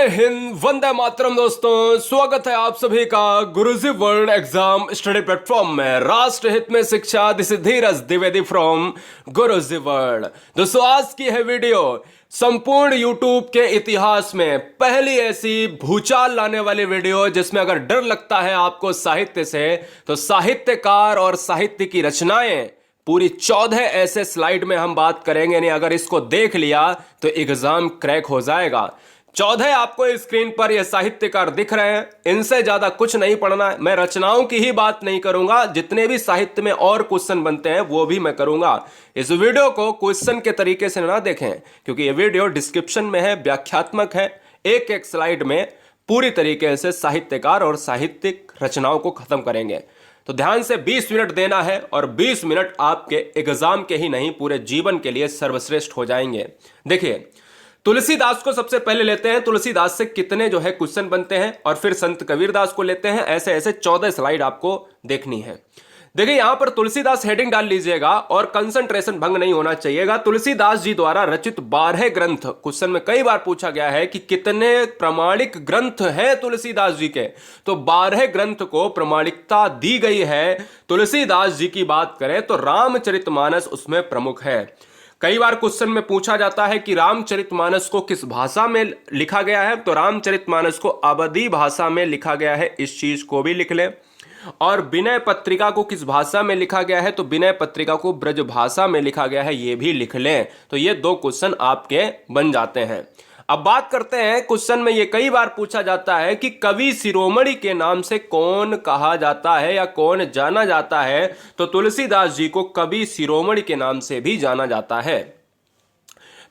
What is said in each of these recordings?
जय हिंद, वंदे मातरम। दोस्तों, स्वागत है आप सभी का गुरुजी वर्ल्ड एग्जाम स्टडी प्लेटफॉर्म में। राष्ट्र हित में शिक्षा, this is Dheeraj Dwivedi from Guruji world. दोस्तों, आज की है वीडियो संपूर्ण यूट्यूब के इतिहास में पहली ऐसी भूचाल लाने वाली वीडियो जिसमें अगर डर लगता है आपको साहित्य से, तो साहित्यकार और साहित्य की रचनाएं पूरी 14 ऐसे स्लाइड में हम बात करेंगे। यानी अगर इसको देख लिया तो एग्जाम क्रैक हो जाएगा। 14 आपको स्क्रीन पर ये साहित्यकार दिख रहे हैं, इनसे ज्यादा कुछ नहीं पढ़ना है। मैं रचनाओं की ही बात नहीं करूंगा, जितने भी साहित्य में और क्वेश्चन बनते हैं वो भी मैं करूंगा। इस वीडियो को क्वेश्चन के तरीके से ना देखें, क्योंकि ये वीडियो डिस्क्रिप्शन में है, व्याख्यात्मक है। एक एक स्लाइड में पूरी तरीके से साहित्यकार और साहित्यिक रचनाओं को खत्म करेंगे। तो ध्यान से 20 मिनट देना है, और 20 मिनट आपके एग्जाम के ही नहीं पूरे जीवन के लिए सर्वश्रेष्ठ हो जाएंगे। देखिए, तुलसीदास को सबसे पहले लेते हैं। तुलसीदास से कितने जो है क्वेश्चन बनते हैं, और फिर संत कबीरदास को लेते हैं। ऐसे ऐसे 14 स्लाइड आपको देखनी है। देखिए, यहां पर तुलसीदास हेडिंग डाल लीजिएगा और कंसंट्रेशन भंग नहीं होना चाहिएगा। तुलसीदास जी द्वारा रचित 12 ग्रंथ, क्वेश्चन में कई बार पूछा गया है कि कितने प्रमाणिक ग्रंथ हैं तुलसीदास जी के, तो 12 ग्रंथ को प्रमाणिकता दी गई है। तुलसीदास जी की बात करें तो रामचरितमानस उसमें प्रमुख है। कई बार क्वेश्चन में पूछा जाता है कि रामचरितमानस को किस भाषा में लिखा गया है, तो रामचरितमानस को अवधी भाषा में लिखा गया है, इस चीज को भी लिख लें। और विनय पत्रिका को किस भाषा में लिखा गया है, तो विनय पत्रिका को ब्रज भाषा में लिखा गया है, ये भी लिख लें। तो ये 2 क्वेश्चन आपके बन जाते हैं। अब बात करते हैं, क्वेश्चन में ये कई बार पूछा जाता है कि कवि शिरोमणि के नाम से कौन कहा जाता है या कौन जाना जाता है, तो तुलसीदास जी को कवि शिरोमणि के नाम से भी जाना जाता है।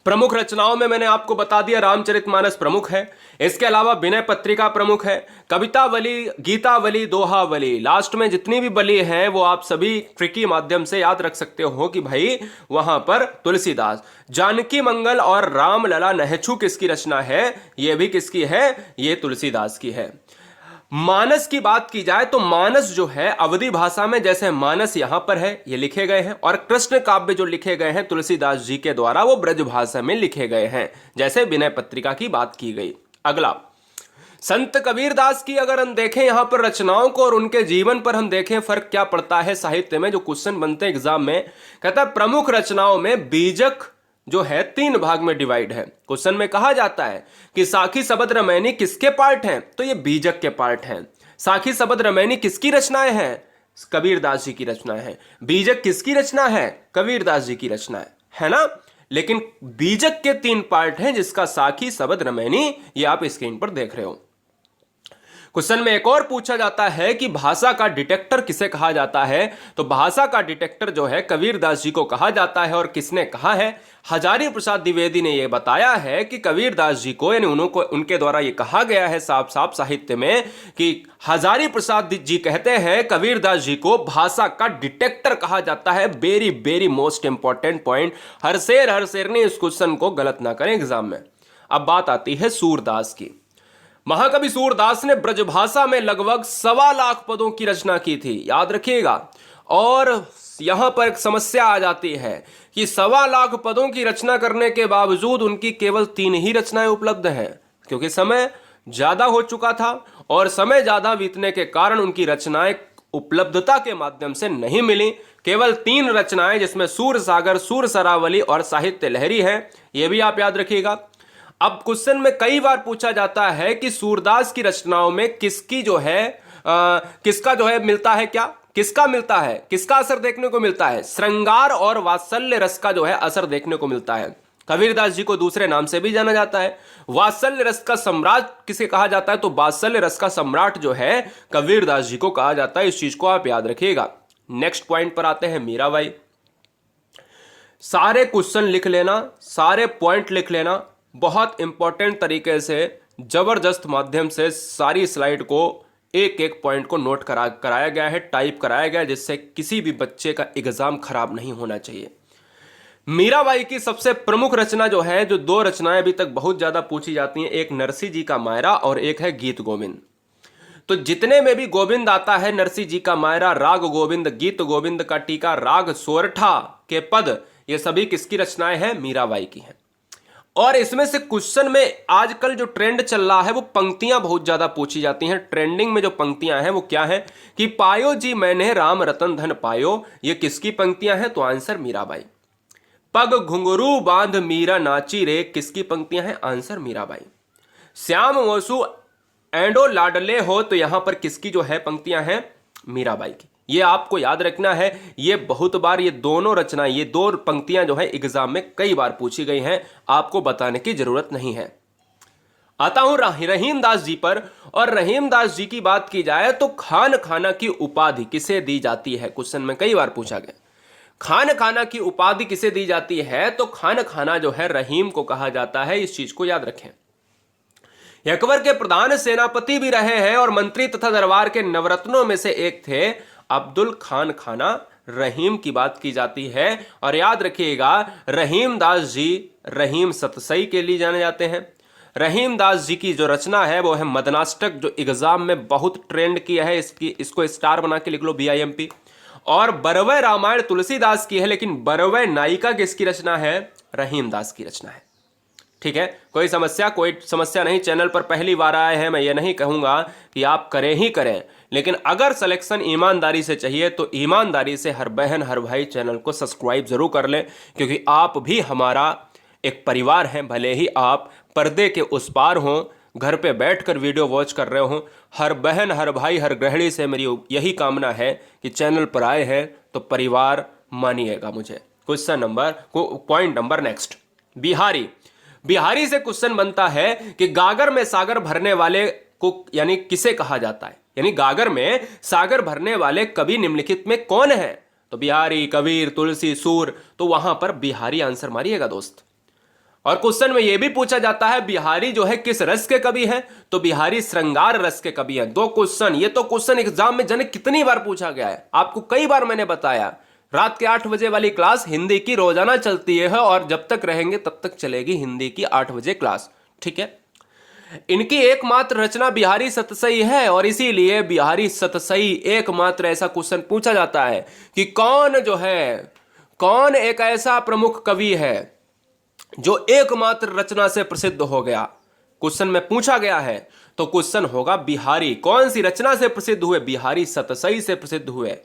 प्रमुख रचनाओं में मैंने आपको बता दिया, रामचरितमानस प्रमुख है। इसके अलावा विनय पत्रिका प्रमुख है, कवितावली, गीतावली, दोहावली, लास्ट में जितनी भी बली हैं वो आप सभी ट्रिकी माध्यम से याद रख सकते हो कि भाई वहां पर तुलसीदास। जानकी मंगल और रामलला नहछु किसकी रचना है, ये भी किसकी है, ये तुलसीदास की है। मानस की बात की जाए तो मानस जो है अवधी भाषा में, जैसे मानस यहां पर है, ये लिखे गए हैं। और कृष्ण काव्य जो लिखे गए हैं तुलसीदास जी के द्वारा, वो ब्रज भाषा में लिखे गए हैं, जैसे विनय पत्रिका की बात की गई। अगला, संत कबीरदास की अगर हम देखें यहां पर रचनाओं को और उनके जीवन पर हम देखें फर्क क्या पड़ता है साहित्य में, जो क्वेश्चन बनते हैं एग्जाम में, कहता है प्रमुख रचनाओं में बीजक जो है 3 भाग में डिवाइड है। क्वेश्चन में कहा जाता है कि साखी शबद रमैनी किसके पार्ट हैं, तो ये बीजक के पार्ट हैं। साखी शबद रमैनी किसकी रचनाएं हैं, कबीरदास जी की रचनाएं हैं। बीजक किसकी रचना है, कबीरदास जी की रचना है ना। लेकिन बीजक के 3 पार्ट हैं, जिसका साखी शबद रमैनी ये आप स्क्रीन पर देख रहे हो। क्वेश्चन में एक और पूछा जाता है कि भाषा का डिटेक्टर किसे कहा जाता है, तो भाषा का डिटेक्टर जो है कबीरदास जी को कहा जाता है। और किसने कहा है, हजारी प्रसाद द्विवेदी ने यह बताया है कि कबीरदास जी को, यानी उनके द्वारा यह कहा गया है साफ साफ साहित्य में कि हजारी प्रसाद जी कहते हैं कबीरदास जी को भाषा का डिटेक्टर कहा जाता है। Very very most important point, हर शेर ने इस क्वेश्चन को गलत ना करें एग्जाम में। अब बात आती है सूरदास की। महाकवि सूरदास ने ब्रजभाषा में लगभग 1.25 लाख पदों की रचना की थी, याद रखिएगा। और यहां पर एक समस्या आ जाती है कि 1.25 लाख पदों की रचना करने के बावजूद उनकी केवल 3 ही रचनाएं उपलब्ध हैं, क्योंकि समय ज्यादा हो चुका था और समय ज्यादा बीतने के कारण उनकी रचनाएं उपलब्धता के माध्यम से नहीं मिली। केवल 3 रचनाएं, जिसमें सूर सागर, सूर सरावली और साहित्य लहरी है, यह भी आप याद रखिएगा। अब क्वेश्चन में कई बार पूछा जाता है कि सूरदास की रचनाओं में किसकी जो है किसका जो है मिलता है, क्या किसका मिलता है, किसका असर देखने को मिलता है, श्रृंगार और वात्सल्य रस का जो है असर देखने को मिलता है। कबीरदास जी को दूसरे नाम से भी जाना जाता है। वात्सल्य रस का सम्राट किसे कहा जाता है, तो वात्सल्य रस का सम्राट जो है कबीरदास जी को कहा जाता है। इस चीज को आप याद रखिएगा। नेक्स्ट पॉइंट पर आते हैं, मीराबाई। सारे क्वेश्चन लिख लेना, सारे पॉइंट लिख लेना, बहुत इंपॉर्टेंट तरीके से जबरदस्त माध्यम से सारी स्लाइड को एक एक पॉइंट को नोट कराया गया है, टाइप कराया गया है, जिससे किसी भी बच्चे का एग्जाम खराब नहीं होना चाहिए। मीराबाई की सबसे प्रमुख रचना जो है, जो 2 रचनाएं अभी तक बहुत ज्यादा पूछी जाती हैं, एक नरसिंह जी का मायरा और एक है गीत गोविंद। तो जितने में भी गोविंद आता है, नरसिंह जी का मायरा, राग गोविंद, गीत गोविंद का टीका, राग सोरठा के पद, ये सभी किसकी रचनाएं हैं, मीराबाई की हैं। और इसमें से क्वेश्चन में आजकल जो ट्रेंड चल रहा है वो पंक्तियां बहुत ज्यादा पूछी जाती हैं। ट्रेंडिंग में जो पंक्तियां हैं वो क्या है कि पायो जी मैंने राम रतन धन पायो, ये किसकी पंक्तियां हैं? तो आंसर मीराबाई। पग घुंघरू बांध मीरा नाची रे, किसकी पंक्तियां हैं? आंसर मीराबाई। श्याम वसु एंडो लाडले हो, तो यहां पर किसकी जो है पंक्तियां हैं? मीराबाई की। ये आपको याद रखना है, ये बहुत बार ये दोनों रचना, ये दो पंक्तियां जो है एग्जाम में कई बार पूछी गई हैं, आपको बताने की जरूरत नहीं है। आता हूं रहीम दास जी पर, और रहीम दास जी की बात की जाए तो खान खाना की उपाधि किसे दी जाती है? क्वेश्चन में कई बार पूछा गया, खान खाना की उपाधि किसे दी जाती है? तो खान खाना जो है रहीम को कहा जाता है, इस चीज को याद रखें। अकबर के प्रधान सेनापति भी रहे हैं और मंत्री तथा दरबार के नवरत्नों में से एक थे अब्दुल खान खाना, रहीम की बात की जाती है। और याद रखिएगा रहीम दास जी रहीम सतसई के लिए जाने जाते हैं। रहीम दास जी की जो रचना है वो है मदनाष्टक, जो एग्जाम में बहुत ट्रेंड किया है, इसको स्टार बना के लिख लो BIMP। और बरवै रामायण तुलसीदास की है, लेकिन बरवै नायिका किसकी रचना है? रहीम दास की रचना है। ठीक है, कोई समस्या नहीं। चैनल पर पहली बार आए हैं, मैं ये नहीं कहूंगा कि आप करें ही करें, लेकिन अगर सिलेक्शन ईमानदारी से चाहिए तो ईमानदारी से हर बहन हर भाई चैनल को सब्सक्राइब जरूर कर लें, क्योंकि आप भी हमारा एक परिवार हैं। भले ही आप पर्दे के उस पार हों, घर पे बैठकर वीडियो वॉच कर रहे हो, हर बहन हर भाई हर गृहिणी से मेरी यही कामना है कि चैनल पर आए हैं तो परिवार मानिएगा मुझे। पॉइंट नंबर नेक्स्ट, बिहारी से क्वेश्चन बनता है कि गागर में सागर भरने वाले को यानी किसे कहा जाता है? यानी गागर में सागर भरने वाले कवि निम्नलिखित में कौन है? तो बिहारी, कबीर, तुलसी, सूर, तो वहां पर बिहारी आंसर मारिएगा दोस्त। और क्वेश्चन में यह भी पूछा जाता है बिहारी जो है किस रस के कवि है? तो बिहारी श्रृंगार रस के कवि हैं। दो क्वेश्चन, ये तो क्वेश्चन एग्जाम में जाने कितनी बार पूछा गया है, आपको कई बार मैंने बताया। रात के 8 बजे वाली क्लास हिंदी की रोजाना चलती है, और जब तक रहेंगे तब तक चलेगी हिंदी की 8 बजे क्लास। ठीक है, इनकी एकमात्र रचना बिहारी सतसई है, और इसीलिए बिहारी सतसई एकमात्र ऐसा क्वेश्चन पूछा जाता है कि कौन एक ऐसा प्रमुख कवि है जो एकमात्र रचना से प्रसिद्ध हो गया? क्वेश्चन में पूछा गया है तो क्वेश्चन होगा बिहारी कौन सी रचना से प्रसिद्ध हुए? बिहारी सतसई से प्रसिद्ध हुए।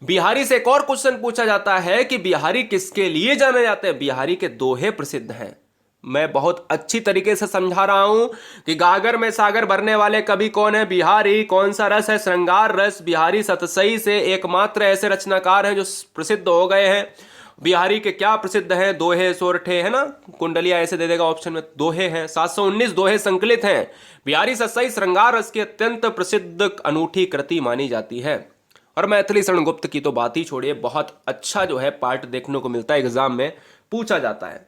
बिहारी से एक और क्वेश्चन पूछा जाता है कि बिहारी किसके लिए जाने जाते हैं? बिहारी के दोहे प्रसिद्ध हैं। मैं बहुत अच्छी तरीके से समझा रहा हूं कि गागर में सागर भरने वाले कवि कौन है? बिहारी। कौन सा रस है? श्रृंगार रस। बिहारी सतसई से एकमात्र ऐसे रचनाकार हैं जो प्रसिद्ध हो गए हैं। बिहारी के क्या प्रसिद्ध हैं? दोहे, सोरठे, है ना, कुंडलिया ऐसे दे देगा ऑप्शन में, दोहे हैं। 719 दोहे संकलित हैं। बिहारी सतसई श्रृंगार रस की अत्यंत प्रसिद्ध अनूठी कृति मानी जाती है। और मैथिली शरण गुप्त की तो बात ही छोड़िए, बहुत अच्छा जो है पार्ट देखने को मिलता है, एग्जाम में पूछा जाता है।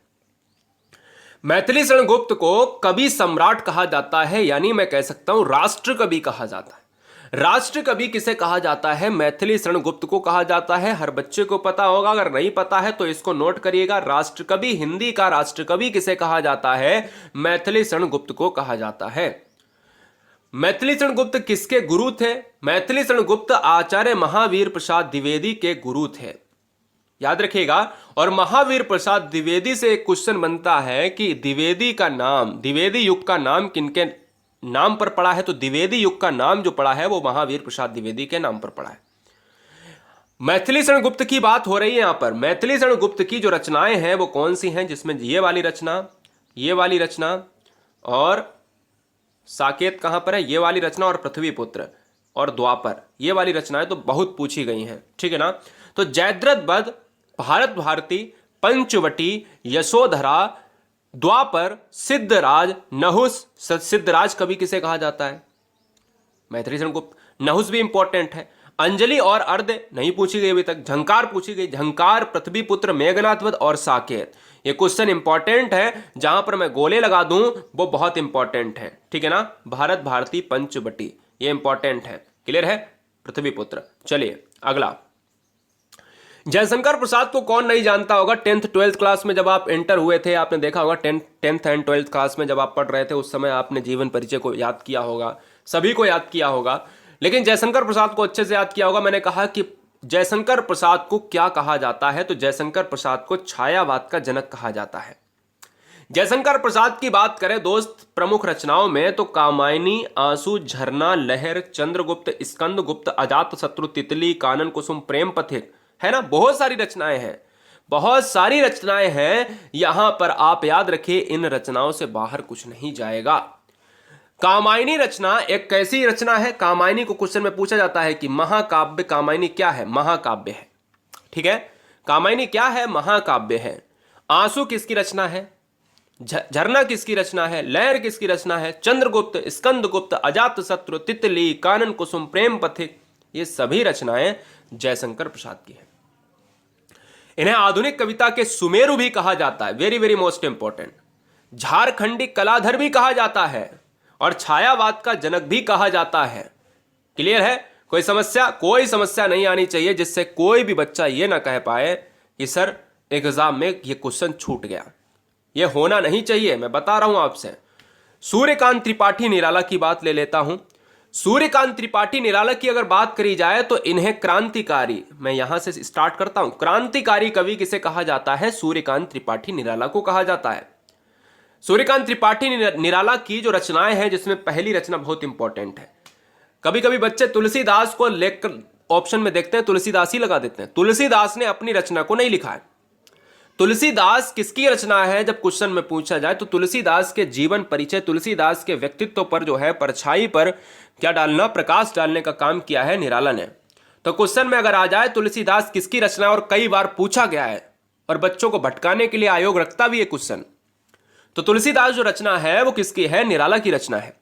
मैथिली शरण गुप्त को कवि सम्राट कहा जाता है, यानी मैं कह सकता हूं राष्ट्र कवि कहा जाता है। राष्ट्र कवि किसे कहा जाता है? मैथिली शरण गुप्त को कहा जाता है। हर बच्चे को पता होगा, अगर नहीं पता है तो इसको नोट करिएगा। राष्ट्र कवि, हिंदी का राष्ट्र कवि किसे कहा जाता है? मैथिली शरण गुप्त को कहा जाता है। मैथिली शरण गुप्त किसके गुरु थे? मैथिली शरण गुप्त आचार्य महावीर प्रसाद द्विवेदी के गुरु थे, याद रखिएगा। और महावीर प्रसाद द्विवेदी से एक क्वेश्चन बनता है कि द्विवेदी युग का नाम किनके नाम पर पड़ा है? तो द्विवेदी युग का नाम जो पड़ा है वो महावीर प्रसाद द्विवेदी के नाम पर पड़ा है। मैथिली शरण गुप्त की बात हो रही है यहां पर। मैथिली शरण गुप्त की जो रचनाएं हैं वो कौन सी हैं? जिसमें ये वाली रचना और साकेत कहां पर है? ये वाली रचना और पृथ्वीपुत्र और द्वापर, ये वाली रचनाएं तो बहुत पूछी गई हैं। ठीक है ना। तो जयद्रथ वध, भारत भारती, पंचवटी, यशोधरा, द्वापर, सिद्धराज, नहुस। सिद्धराज कवि किसे कहा जाता है? मैथिली शरण गुप्त। नहुस भी इंपॉर्टेंट है। अंजलि और अर्ध नहीं पूछी गई अभी तक। झंकार पूछी गई, झंकार, पृथ्वीपुत्र, मेघनाथ वध और साकेत। ये क्वेश्चन इंपॉर्टेंट है, जहां पर मैं गोले लगा दूं वो बहुत इंपॉर्टेंट है। ठीक है ना। भारत भारती, पंचवटी, ये इंपॉर्टेंट है। क्लियर है? पृथ्वीपुत्र। चलिए अगला, जयशंकर प्रसाद को कौन नहीं जानता होगा? 10th 12th क्लास में जब आप एंटर हुए थे, आपने देखा होगा 10th एंड 12th क्लास में जब आप पढ़ रहे थे उस समय आपने जीवन परिचय को याद किया होगा, सभी को याद किया होगा, लेकिन जयशंकर प्रसाद को अच्छे से याद किया होगा। मैंने कहा कि जयशंकर प्रसाद को क्या कहा जाता है? तो जयशंकर प्रसाद को छायावाद का जनक कहा जाता है। जयशंकर प्रसाद की बात करें दोस्त प्रमुख रचनाओं में तो कामायनी, आंसू, झरना, लहर, चंद्रगुप्त, स्कंदगुप्त, अजात शत्रु, तितली, कानन कुसुम, प्रेम पथिक, है ना, बहुत सारी रचनाएं हैं, बहुत सारी रचनाएं हैं। यहां पर आप याद रखिए इन रचनाओं से बाहर कुछ नहीं जाएगा। कामायनी रचना एक कैसी रचना है? कामायनी को क्वेश्चन में पूछा जाता है कि महाकाव्य कामायनी क्या है? महाकाव्य है, ठीक है। कामायनी क्या है? महाकाव्य है। आंसू किसकी रचना है? झरना किसकी रचना है? लहर किसकी रचना है? चंद्रगुप्त, स्कंदगुप्त, अजात शत्रु, तितली, कानन कुसुम, प्रेम पथिक, ये सभी रचनाएं जयशंकर प्रसाद की है। इन्हें आधुनिक कविता के सुमेरु भी कहा जाता है, वेरी वेरी मोस्ट इंपॉर्टेंट। झारखंडी कलाधर भी कहा जाता है और छायावाद का जनक भी कहा जाता है। क्लियर है? कोई समस्या नहीं आनी चाहिए जिससे कोई भी बच्चा ये ना कह पाए कि सर एग्जाम में ये क्वेश्चन छूट गया। ये होना नहीं चाहिए, मैं बता रहा हूं आपसे। सूर्यकांत त्रिपाठी निराला की बात ले लेता हूं। सूर्यकांत त्रिपाठी निराला की अगर बात करी जाए तो इन्हें क्रांतिकारी, मैं यहां से स्टार्ट करता हूं, क्रांतिकारी कवि किसे कहा जाता है? सूर्यकांत त्रिपाठी निराला को कहा जाता है। सूर्यकांत त्रिपाठी निराला की जो रचनाएं हैं, जिसमें पहली रचना बहुत इंपॉर्टेंट है। कभी कभी बच्चे तुलसीदास को लेकर ऑप्शन में देखते हैं, तुलसीदास ही लगा देते हैं। तुलसीदास ने अपनी रचना को नहीं लिखा है। तुलसीदास किसकी रचना है जब क्वेश्चन में पूछा जाए तो तुलसीदास के जीवन परिचय, तुलसीदास के व्यक्तित्व पर जो है परछाई पर क्या डालना, प्रकाश डालने का काम किया है निराला ने। तो क्वेश्चन में अगर आ जाए तुलसीदास किसकी रचना, और कई बार पूछा गया है और बच्चों को भटकाने के लिए आयोग रखता भी है क्वेश्चन, तो तुलसीदास जो रचना है वो किसकी है? निराला की रचना है।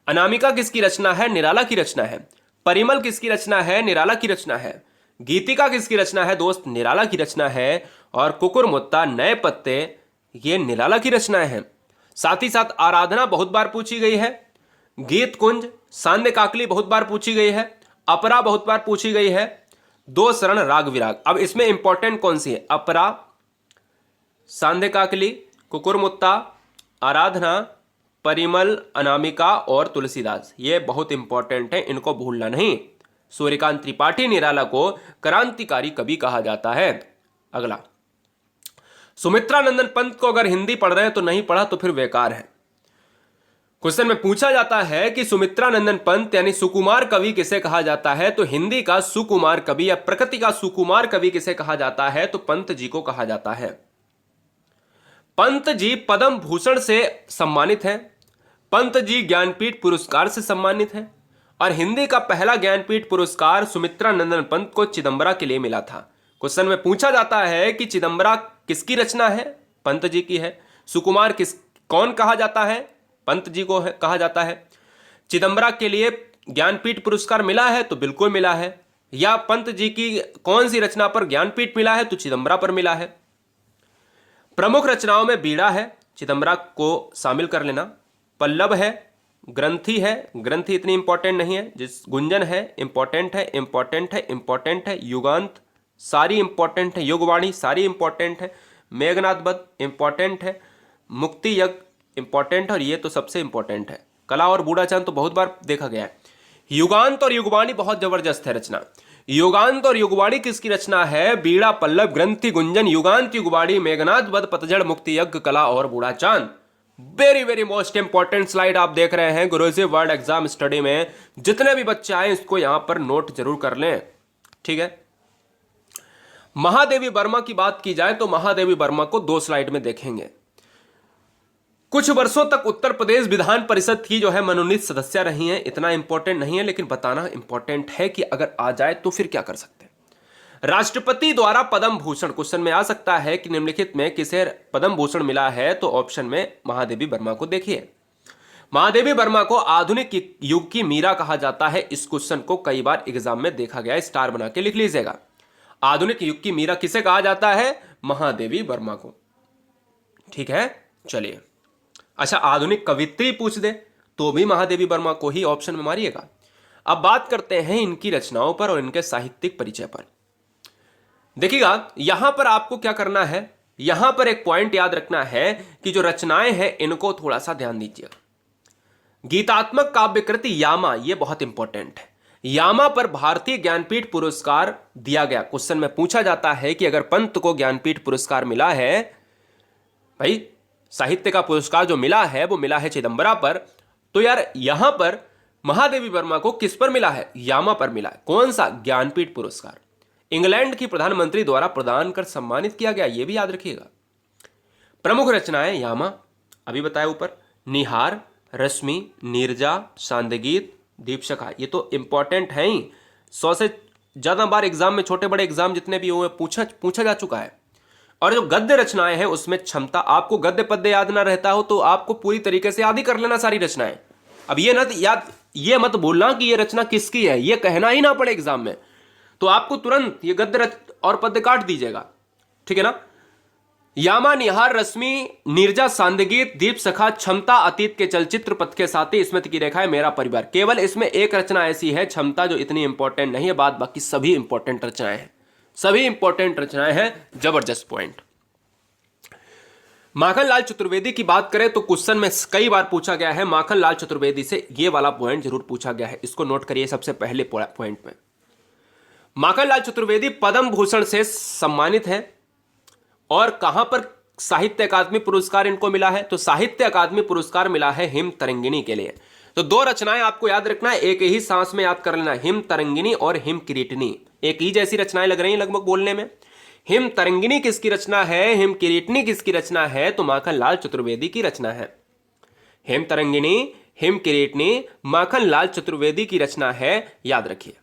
अनामिका किसकी रचना है? निराला की रचना है। परिमल किसकी रचना है? निराला की रचना है। गीतिका किसकी रचना है दोस्त? निराला की रचना है। और कुकुरमुत्ता, नए पत्ते, ये निराला की रचनाएं हैं। साथ ही साथ आराधना बहुत बार पूछी गई है, गीत कुंज, सांध्य काकली बहुत बार पूछी गई है, अपरा बहुत बार पूछी गई है, दो शरण, राग विराग। अब इसमें इंपॉर्टेंट कौन सी है? अपरा, सांध्य काकली, कुकुरमुत्ता, आराधना, परिमल, अनामिका और तुलसीदास, ये बहुत इंपॉर्टेंट है, इनको भूलना नहीं। सूर्यकांत त्रिपाठी निराला को क्रांतिकारी कवि कहा जाता है। अगला, सुमित्रानंदन पंत को अगर हिंदी पढ़ रहे हैं तो नहीं पढ़ा तो फिर बेकार है। क्वेश्चन में पूछा जाता है कि सुमित्रानंदन पंत यानी सुकुमार कवि किसे कहा जाता है, तो हिंदी का सुकुमार कवि या प्रकृति का सुकुमार कवि किसे कहा जाता है, तो पंत जी को कहा जाता है। पंत जी पद्म भूषण से सम्मानित हैं, पंत जी ज्ञानपीठ पुरस्कार से सम्मानित हैं, और हिंदी का पहला ज्ञानपीठ पुरस्कार सुमित्रानंदन पंत को चिदंबरा के लिए मिला था। क्वेश्चन में पूछा जाता है कि चिदंबरा किसकी रचना है? पंत जी की है। सुकुमार कौन कहा जाता है? पंत जी को कहा जाता है। चिदंबरा के लिए ज्ञानपीठ पुरस्कार मिला है तो बिल्कुल मिला है, या पंत जी की कौन सी रचना पर ज्ञानपीठ मिला है, तो चिदंबरा पर मिला है। प्रमुख रचनाओं में बीड़ा है, चिदंबरा को शामिल कर लेना, पल्लव है, ग्रंथि है, ग्रंथि इतनी इंपॉर्टेंट नहीं है, जिस गुंजन है इंपॉर्टेंट है, इंपॉर्टेंट है, इंपॉर्टेंट है, युगांत सारी इंपॉर्टेंट है, युगवाणी सारी इंपॉर्टेंट है, मेघनाथवध इंपॉर्टेंट है, मुक्ति यज्ञ इंपॉर्टेंट है, और ये तो सबसे इंपॉर्टेंट है। कला और बूढ़ा चांद तो बहुत बार देखा गया है। युगांत और युगवाणी बहुत जबरदस्त है रचना। युगांत और युगवाणी किसकी रचना है? बीड़ा, पल्लव, ग्रंथि, गुंजन, युगांत, युगवाणी, मेघनाथवध, पतझड़, मुक्ति यज्ञ, कला और बूढ़ा चांद। Very very most important slide आप देख रहे हैं गुरुजी वर्ल्ड एग्जाम स्टडी में। जितने भी बच्चे आए इसको यहां पर नोट जरूर कर लें, ठीक है। महादेवी वर्मा की बात की जाए तो महादेवी वर्मा को 2 स्लाइड में देखेंगे। कुछ वर्षों तक उत्तर प्रदेश विधान परिषद की जो है मनोनीत सदस्य रही हैं। इतना इंपॉर्टेंट नहीं है लेकिन बताना इंपॉर्टेंट है कि अगर आ जाए तो फिर क्या कर सकते हैं। राष्ट्रपति द्वारा पद्म भूषण क्वेश्चन में आ सकता है कि निम्नलिखित में किसे पद्म भूषण मिला है, तो ऑप्शन में महादेवी वर्मा को देखिए। महादेवी वर्मा को आधुनिक युग की मीरा कहा जाता है। इस क्वेश्चन को कई बार एग्जाम में देखा गया, स्टार बना के लिख लीजिएगा। आधुनिक युग की मीरा किसे कहा जाता है? महादेवी वर्मा को, ठीक है। चलिए, अच्छा आधुनिक कवित्री पूछ दे तो भी महादेवी वर्मा को ही ऑप्शन में मारिएगा। अब बात करते हैं इनकी रचनाओं पर और इनके साहित्यिक परिचय पर। देखिएगा, यहां पर आपको क्या करना है, यहां पर एक पॉइंट याद रखना है कि जो रचनाएं हैं इनको थोड़ा सा ध्यान दीजिएगा। गीतात्मक काव्य कृति यामा, ये बहुत इंपॉर्टेंट है। यामा पर भारतीय ज्ञानपीठ पुरस्कार दिया गया। क्वेश्चन में पूछा जाता है कि अगर पंत को ज्ञानपीठ पुरस्कार मिला है, भाई साहित्य का पुरस्कार जो मिला है वो मिला है चिदंबरा पर। तो यार यहां पर महादेवी वर्मा को किस पर मिला है? यामा पर मिला है। कौन सा? ज्ञानपीठ पुरस्कार। इंग्लैंड की प्रधानमंत्री द्वारा प्रदान कर सम्मानित किया गया, यह भी याद रखिएगा। प्रमुख रचनाएं यामा अभी बताया ऊपर, निहार, रश्मि, नीरजा, सांदगीत, दीपशिखा, ये तो इंपॉर्टेंट है ही। 100 से ज्यादा बार एग्जाम में, छोटे बड़े एग्जाम जितने भी हुए, पूछा जा चुका है। और जो गद्य रचनाएं हैं उसमें क्षमता, आपको गद्य पद्य याद ना रहता हो तो आपको पूरी तरीके से याद ही कर लेना सारी रचनाएं। अब ये मत बोलना कि ये रचना किसकी है, ये कहना ही ना पड़े एग्जाम में, तो आपको तुरंत ये गद्य और पद्य काट दीजिएगा, ठीक है ना। यामा, निहार, रश्मि, नीरजा, सांदगीत, दीप सखा, क्षमता, अतीत के चलचित्र, पथ के साथी, स्मृति की रेखा है, मेरा परिवार। केवल इसमें एक रचना ऐसी है क्षमता जो इतनी इंपॉर्टेंट नहीं है, बाकी सभी इंपॉर्टेंट रचनाएं हैं, सभी इंपॉर्टेंट रचनाएं हैं। जबरदस्त पॉइंट। माखनलाल चतुर्वेदी की बात करें तो क्वेश्चन में कई बार पूछा गया है, माखनलाल चतुर्वेदी से ये वाला पॉइंट जरूर पूछा गया है, इसको नोट करिए सबसे पहले पॉइंट में। माखनलाल चतुर्वेदी पद्म भूषण से सम्मानित है और कहां पर साहित्य अकादमी पुरस्कार इनको मिला है? तो साहित्य अकादमी पुरस्कार मिला है हिम तरंगिणी के लिए। तो दो रचनाएं आपको याद रखना है, एक ही सांस में याद कर लेना, हिम तरंगिणी और हिम किरीटिनी। एक ही जैसी रचनाएं लग रही हैं लगभग बोलने में। हिम तरंगिणी किसकी रचना है, हिम किरीटिनी किसकी रचना है? तो माखनलाल चतुर्वेदी की रचना है। हिम तरंगिणी, हिम किरीटिनी माखनलाल चतुर्वेदी की रचना है, याद रखिए।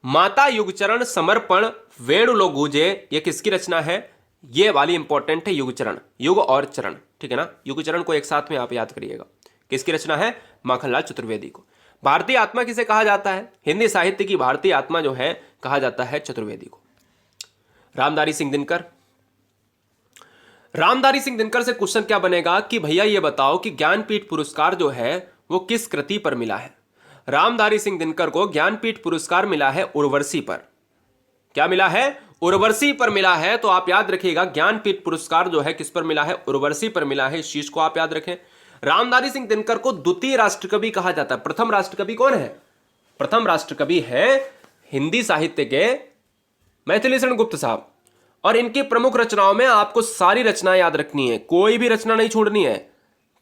माता युगचरण समर्पण वेणुलो गूंजे, ये किसकी रचना है? ये वाली इंपॉर्टेंट है, युगचरण, युग और चरण, ठीक है ना। युगचरण को एक साथ में आप याद करिएगा। किसकी रचना है? माखनलाल चतुर्वेदी को। भारतीय आत्मा किसे कहा जाता है? हिंदी साहित्य की भारतीय आत्मा जो है कहा जाता है चतुर्वेदी को। रामधारी सिंह दिनकर। रामधारी सिंह दिनकर से क्वेश्चन क्या बनेगा कि भैया ये बताओ कि ज्ञानपीठ पुरस्कार जो है वो किस कृति पर मिला है? रामधारी सिंह दिनकर को ज्ञानपीठ पुरस्कार मिला है उर्वशी पर। क्या मिला है? उर्वशी पर मिला है। तो आप याद रखिएगा ज्ञानपीठ पुरस्कार जो है किस पर मिला है? उर्वशी पर मिला है। इस चीज को आप याद रखें। रामधारी सिंह दिनकर को द्वितीय राष्ट्रकवि कहा जाता है। प्रथम राष्ट्रकवि कौन है? प्रथम राष्ट्रकवि है हिंदी साहित्य के मैथिलीशरण गुप्त साहब। और इनकी प्रमुख रचनाओं में आपको सारी रचनाएं याद रखनी है, कोई भी रचना नहीं छोड़नी है।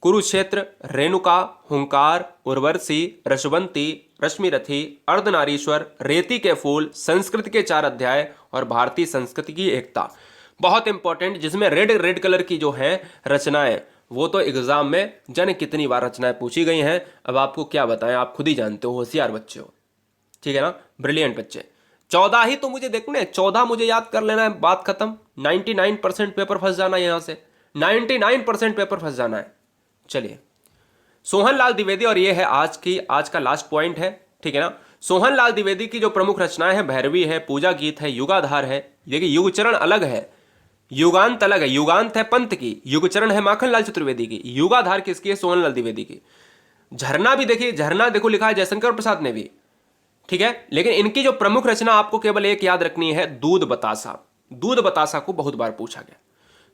कुरुक्षेत्र, रेणुका, हुंकार, उर्वशी, रसवंती, रश्मिरथी, अर्धनारीश्वर, रेती के फूल, संस्कृत के 4 अध्याय और भारतीय संस्कृति की एकता। बहुत इंपॉर्टेंट, जिसमें रेड कलर की जो है रचनाएं, वो तो एग्जाम में जाने कितनी बार रचनाएं पूछी गई हैं। अब आपको क्या बताएं, आप खुद ही जानते हो, होशियार बच्चे हो, ठीक है ना, ब्रिलियंट बच्चे। 14 ही तो मुझे देखने, 14 मुझे याद कर लेना है, बात खत्म। 99% पेपर फंस जाना है, यहां से 99% पेपर फंस जाना है। चलिए, सोहनलाल द्विवेदी, और ये है आज का लास्ट पॉइंट है, ठीक है ना। सोहनलाल द्विवेदी की जो प्रमुख रचनाएं हैं, भैरवी है, पूजा गीत है, युगाधार है। देखिए युगचरण अलग है, युगांत अलग है। युगांत है पंत की, युगचरण है माखनलाल चतुर्वेदी की, युगाधार किसकी है? सोहनलाल द्विवेदी की। झरना भी देखिए, झरना देखो लिखा है जयशंकर प्रसाद ने भी, ठीक है। लेकिन इनकी जो प्रमुख रचना आपको केवल एक याद रखनी है, दूध बतासा। दूध बतासा को बहुत बार पूछा गया,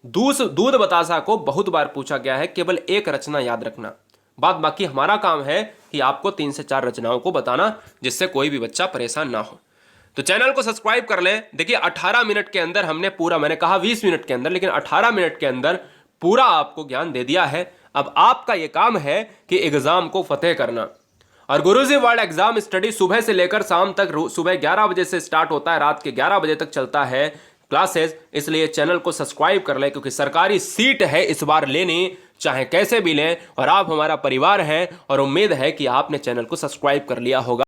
दूध बतासा को बहुत बार पूछा गया है, केवल एक रचना याद रखना। बाकी हमारा काम है कि आपको 3 से 4 रचनाओं को बताना, जिससे कोई भी बच्चा परेशान ना हो। तो चैनल को सब्सक्राइब कर लें। देखिए 18 मिनट के अंदर हमने पूरा, मैंने कहा 20 मिनट के अंदर, लेकिन 18 मिनट के अंदर पूरा आपको ज्ञान दे दिया है। अब आपका यह काम है कि एग्जाम को फतेह करना। और गुरुजी वर्ल्ड एग्जाम स्टडी सुबह से लेकर शाम तक, सुबह 11 बजे से स्टार्ट होता है, रात के 11 बजे तक चलता है क्लासेस। इसलिए चैनल को सब्सक्राइब कर लें, क्योंकि सरकारी सीट है इस बार लेनी, चाहे कैसे भी लें, और आप हमारा परिवार हैं, और उम्मीद है कि आपने चैनल को सब्सक्राइब कर लिया होगा।